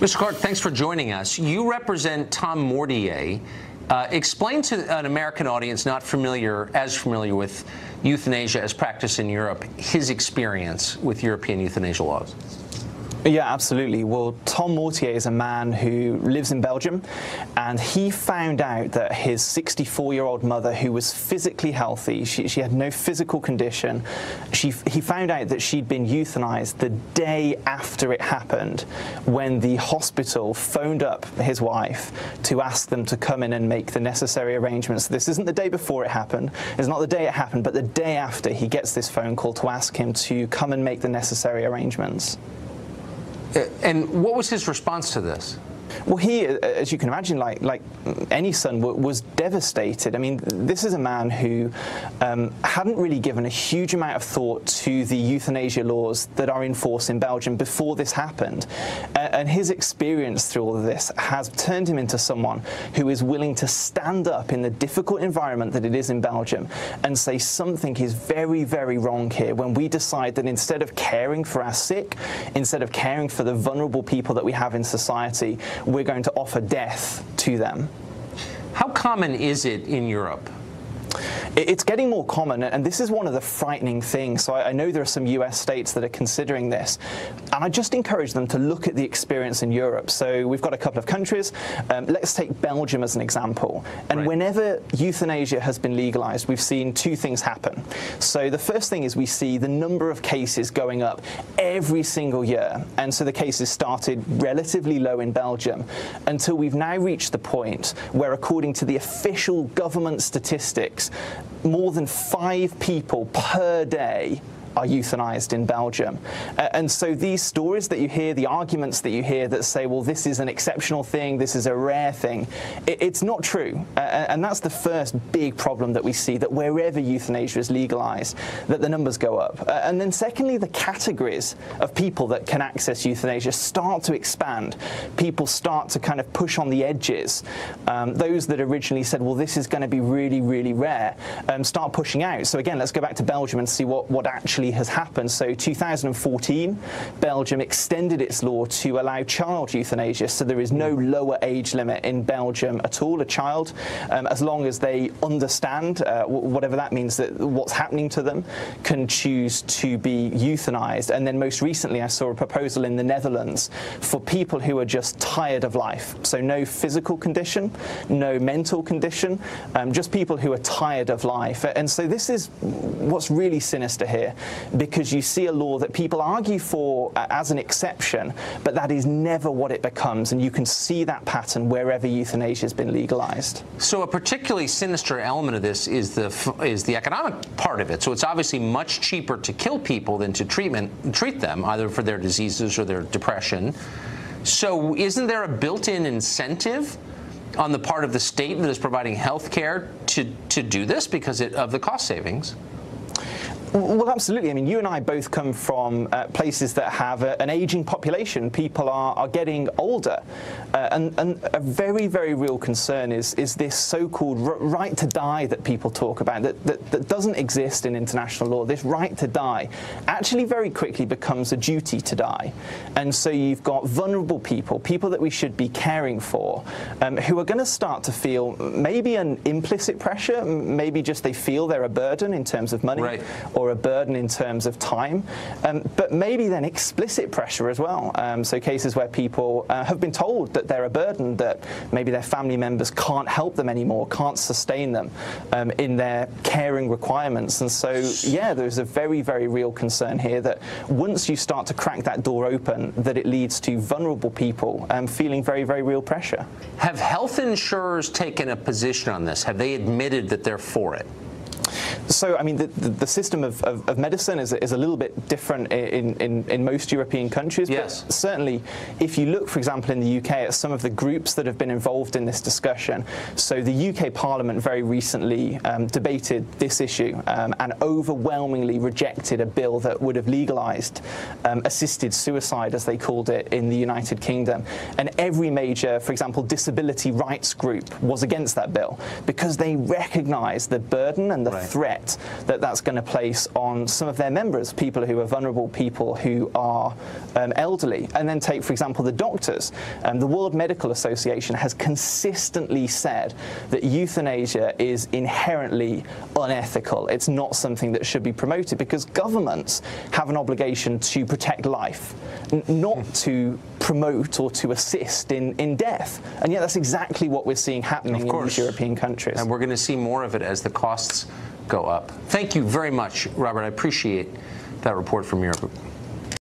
Mr. Clark, thanks for joining us. You represent Tom Mortier. Explain to an American audience not as familiar with euthanasia as practiced in Europe, his experience with European euthanasia laws. Yeah, absolutely. Well, Tom Mortier is a man who lives in Belgium, and he found out that his 64-year-old mother, who was physically healthy, she had no physical condition, he found out that she'd been euthanized the day after it happened, when the hospital phoned up his wife to ask them to come in and make the necessary arrangements. This isn't the day before it happened, it's not the day it happened, but the day after, he gets this phone call to ask him to come and make the necessary arrangements. And what was his response to this? Well, he, as you can imagine, like any son, was devastated. I mean, this is a man who hadn't really given a huge amount of thought to the euthanasia laws that are in force in Belgium before this happened. And his experience through all of this has turned him into someone who is willing to stand up in the difficult environment that it is in Belgium and say something is very, very wrong here when we decide that instead of caring for our sick, instead of caring for the vulnerable people that we have in society, we're going to offer death to them. How common is it in Europe? It's getting more common, and this is one of the frightening things. So I know there are some US states that are considering this, and I just encourage them to look at the experience in Europe. So we've got a couple of countries. Let's take Belgium as an example. And whenever euthanasia has been legalized, we've seen two things happen. So the first thing is we see the number of cases going up every single year. And so the cases started relatively low in Belgium until we've now reached the point where, according to the official government statistics, more than 5 people per day are euthanized in Belgium. And so these stories that you hear, the arguments that you hear that say, well, this is an exceptional thing, this is a rare thing, it's not true. And that's the first big problem that we see, that wherever euthanasia is legalized, that the numbers go up. And then secondly, the categories of people that can access euthanasia start to expand. People start to kind of push on the edges. Those that originally said, well, this is going to be really, really rare, start pushing out. So again, let's go back to Belgium and see what actually has happened. So 2014, Belgium extended its law to allow child euthanasia, so there is no lower age limit in Belgium at all. A child, as long as they understand, whatever that means, that what's happening to them, can choose to be euthanized. And then most recently I saw a proposal in the Netherlands for people who are just tired of life. So no physical condition, no mental condition, just people who are tired of life. And so this is what's really sinister here, because you see a law that people argue for as an exception, but that is never what it becomes, and you can see that pattern wherever euthanasia has been legalized. So a particularly sinister element of this is the economic part of it. So it's obviously much cheaper to kill people than to treat them, either for their diseases or their depression. So isn't there a built-in incentive on the part of the state that is providing health care to do this because of the cost savings? Well, absolutely. I mean, you and I both come from places that have an aging population. People are getting older. And a very, very real concern is this so-called right to die that people talk about, that doesn't exist in international law. This right to die actually very quickly becomes a duty to die. And so you've got vulnerable people that we should be caring for, who are going to start to feel maybe an implicit pressure, maybe just they feel they're a burden in terms of money, or a burden in terms of time, but maybe then explicit pressure as well. So cases where people have been told that they're a burden, that maybe their family members can't help them anymore, can't sustain them in their caring requirements. And so, yeah, there's a very, very real concern here that once you start to crack that door open, that it leads to vulnerable people feeling very, very real pressure. Have health insurers taken a position on this? Have they admitted that they're for it? So, I mean, the system of medicine is a little bit different in most European countries. Yes. But certainly, if you look, for example, in the UK at some of the groups that have been involved in this discussion, so the UK Parliament very recently debated this issue and overwhelmingly rejected a bill that would have legalised assisted suicide, as they called it, in the United Kingdom. And every major, for example, disability rights group was against that bill because they recognised the burden and the threat threat that that's going to place on some of their members, people who are vulnerable, people who are elderly. And then take, for example, the doctors. The World Medical Association has consistently said that euthanasia is inherently unethical. It's not something that should be promoted because governments have an obligation to protect life, not to promote or to assist in death. And yet that's exactly what we're seeing happening in these European countries. And we're going to see more of it as the costs go up. Thank you very much, Robert. I appreciate that report from Europe.